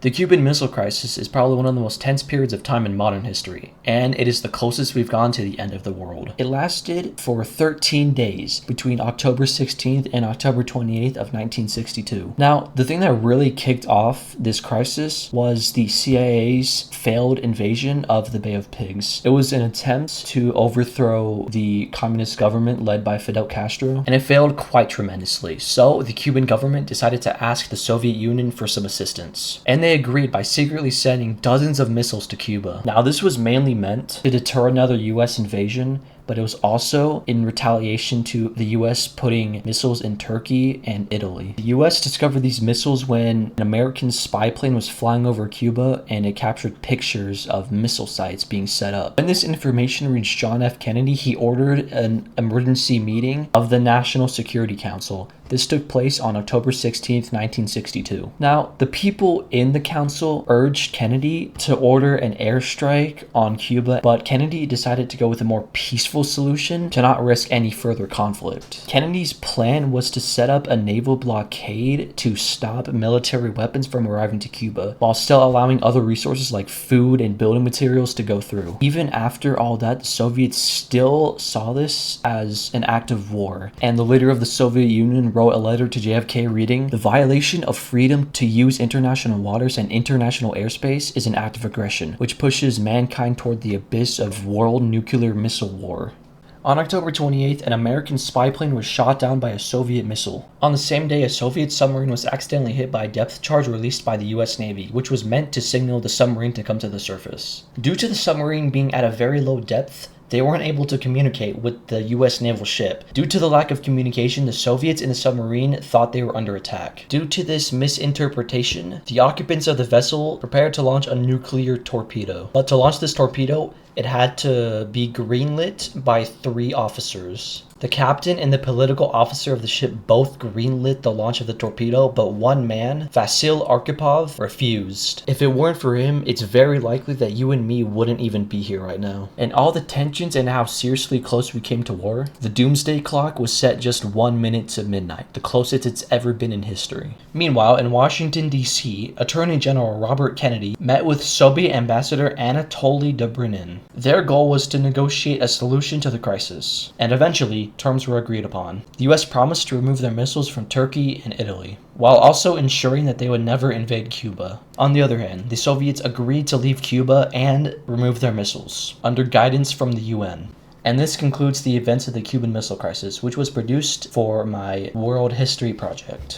The Cuban Missile Crisis is probably one of the most tense periods of time in modern history, and it is the closest we've gone to the end of the world. It lasted for 13 days between October 16th and October 28th of 1962. Now, the thing that really kicked off this crisis was the CIA's failed invasion of the Bay of Pigs. It was an attempt to overthrow the communist government led by Fidel Castro, and it failed quite tremendously. So the Cuban government decided to ask the Soviet Union for some assistance, and they agreed by secretly sending dozens of missiles to Cuba. Now, this was mainly meant to deter another US invasion, but it was also in retaliation to the US putting missiles in Turkey and Italy. The US discovered these missiles when an American spy plane was flying over Cuba, and it captured pictures of missile sites being set up. When this information reached John F. Kennedy, he ordered an emergency meeting of the National Security Council. This took place on October 16th, 1962. Now, the people in the council urged Kennedy to order an airstrike on Cuba, but Kennedy decided to go with a more peaceful solution to not risk any further conflict. Kennedy's plan was to set up a naval blockade to stop military weapons from arriving to Cuba, while still allowing other resources like food and building materials to go through. Even after all that, the Soviets still saw this as an act of war, and the leader of the Soviet Union wrote a letter to JFK reading, "The violation of freedom to use international waters and international airspace is an act of aggression, which pushes mankind toward the abyss of world nuclear missile war." On October 28th, an American spy plane was shot down by a Soviet missile. On the same day, a Soviet submarine was accidentally hit by a depth charge released by the US Navy, which was meant to signal the submarine to come to the surface. Due to the submarine being at a very low depth, they weren't able to communicate with the US naval ship. Due to the lack of communication, the Soviets in the submarine thought they were under attack. Due to this misinterpretation, the occupants of the vessel prepared to launch a nuclear torpedo. But to launch this torpedo, it had to be greenlit by 3 officers. The captain and the political officer of the ship both greenlit the launch of the torpedo, but one man, Vasil Arkhipov, refused. If it weren't for him, it's very likely that you and me wouldn't even be here right now. And all the tensions and how seriously close we came to war, the doomsday clock was set just 1 minute to midnight, the closest it's ever been in history. Meanwhile, in Washington, D.C., Attorney General Robert Kennedy met with Soviet Ambassador Anatoly Dobrinin. Their goal was to negotiate a solution to the crisis, and eventually, terms were agreed upon. The US promised to remove their missiles from Turkey and Italy, while also ensuring that they would never invade Cuba. On the other hand, the Soviets agreed to leave Cuba and remove their missiles, under guidance from the UN. And this concludes the events of the Cuban Missile Crisis, which was produced for my World History project.